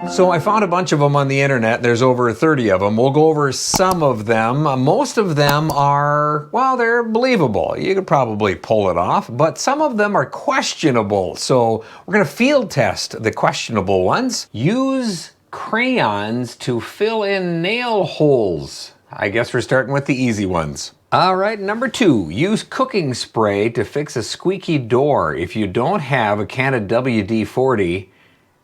So I found a bunch of them on the internet. There's over 30 of them. We'll go over some of them. Most of them are, well, they're believable. You could probably pull it off, but some of them are questionable. So we're gonna field test the questionable ones. Use crayons to fill in nail holes. I guess we're starting with the easy ones. All right, number 2, use cooking spray to fix a squeaky door. If you don't have a can of WD-40,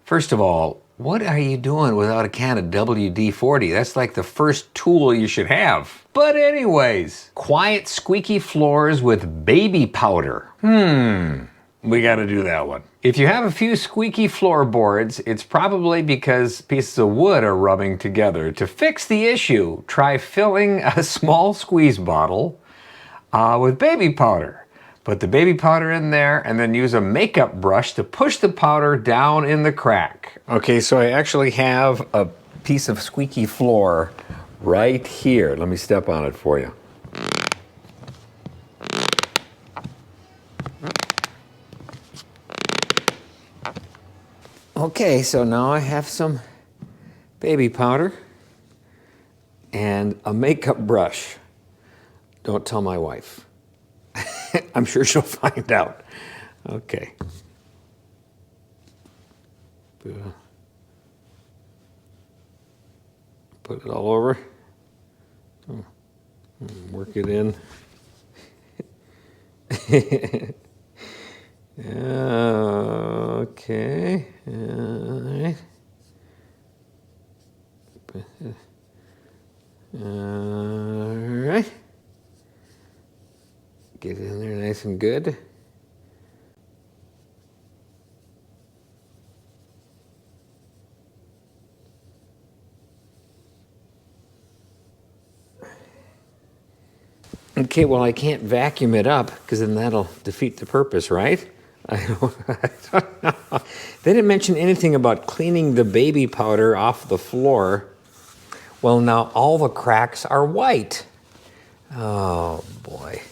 first of all, what are you doing without a can of WD-40? That's like the first tool you should have. But anyways, quiet squeaky floors with baby powder. We gotta do that one. If you have a few squeaky floorboards, it's probably because pieces of wood are rubbing together. To fix the issue, try filling a small squeeze bottle with baby powder. Put the baby powder in there and then use a makeup brush to push the powder down in the crack. Okay, so I actually have a piece of squeaky floor right here. Let me step on it for you. Okay, so now I have some baby powder and a makeup brush. Don't tell my wife. I'm sure she'll find out. Okay. Put it all over. Work it in. Okay. All right. All right. Get it in there nice and good. Okay, well, I can't vacuum it up because then that'll defeat the purpose, right? I don't know. They didn't mention anything about cleaning the baby powder off the floor. Well, now all the cracks are white. Oh, boy.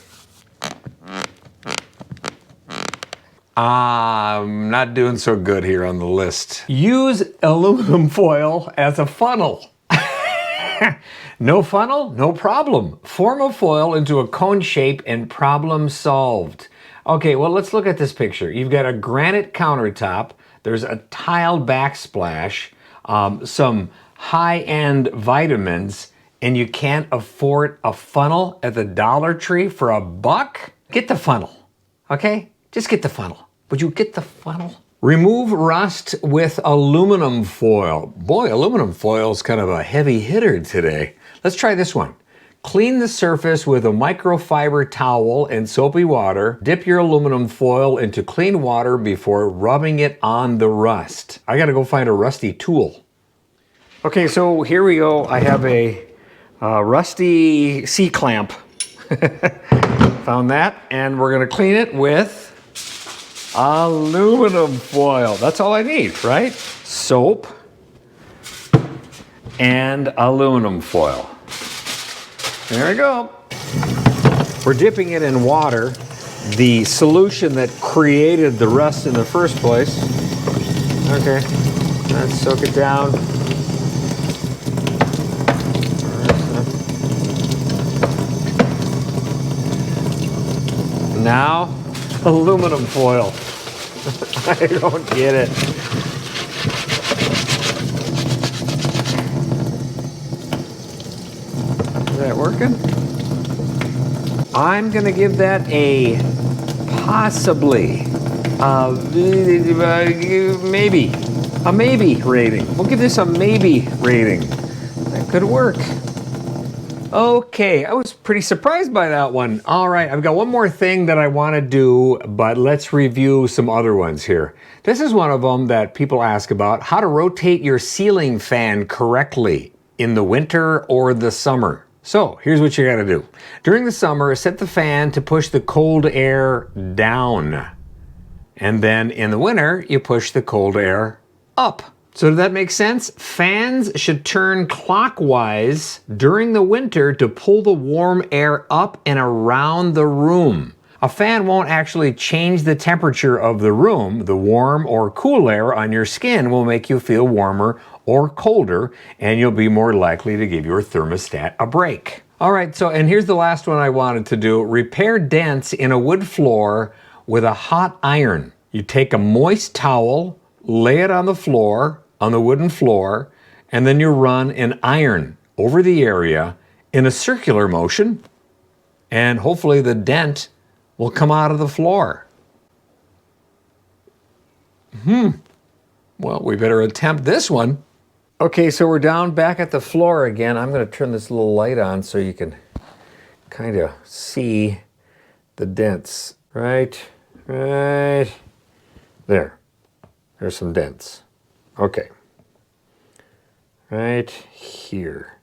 I'm not doing so good here on the list. Use aluminum foil as a funnel. No funnel? No problem. Form a foil into a cone shape and problem solved. Okay, well, let's look at this picture. You've got a granite countertop. There's a tiled backsplash, some high-end vitamins, and you can't afford a funnel at the Dollar Tree for $1? Get the funnel, okay? Just get the funnel. Would you get the funnel? Remove rust with aluminum foil. Boy, aluminum foil is kind of a heavy hitter today. Let's try this one. Clean the surface with a microfiber towel and soapy water. Dip your aluminum foil into clean water before rubbing it on the rust. I gotta go find a rusty tool. Okay, so here we go. I have a rusty C-clamp. Found that, and we're gonna clean it with aluminum foil. That's all I need, right? Soap and aluminum foil. There we go. We're dipping it in water, the solution that created the rust in the first place. Okay, let's soak it down. Now, aluminum foil. I don't get it. Is that working? I'm gonna give that a possibly, maybe, a maybe rating. We'll give this a maybe rating. That could work. Okay, I was pretty surprised by that one. All right, I've got one more thing that I want to do, but let's review some other ones here. This is one of them that people ask about, how to rotate your ceiling fan correctly in the winter or the summer. So here's what you got to do. During the summer, set the fan to push the cold air down. And then in the winter, you push the cold air up. So does that make sense? Fans should turn clockwise during the winter to pull the warm air up and around the room. A fan won't actually change the temperature of the room. The warm or cool air on your skin will make you feel warmer or colder, and you'll be more likely to give your thermostat a break. All right, so and here's the last one I wanted to do. Repair dents in a wood floor with a hot iron. You take a moist towel, lay it on the floor, on the wooden floor, and then you run an iron over the area in a circular motion, and hopefully the dent will come out of the floor. Well, we better attempt this one. Okay, so we're down back at the floor again. I'm going to turn this little light on so you can kind of see the dents. Right there. There's some dents. Okay. Right here.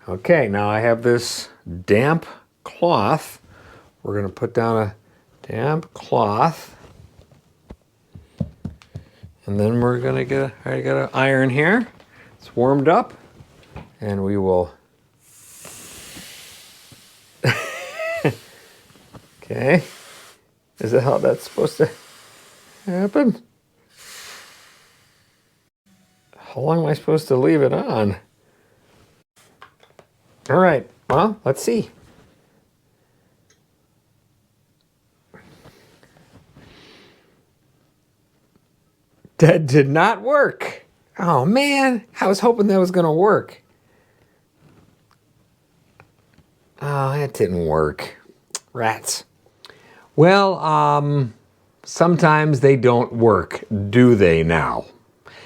Okay, now I have this damp cloth. We're going to put down a damp cloth. And then we're going to get I got an iron here. It's warmed up. And we will... Okay. Is that how that's supposed to happen? How long am I supposed to leave it on? All right, well, let's see. That did not work. Oh man, I was hoping that was gonna work. Oh, that didn't work. Rats. Well, sometimes they don't work, do they now?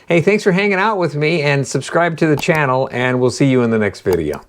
Hey, thanks for hanging out with me, and subscribe to the channel, and we'll see you in the next video.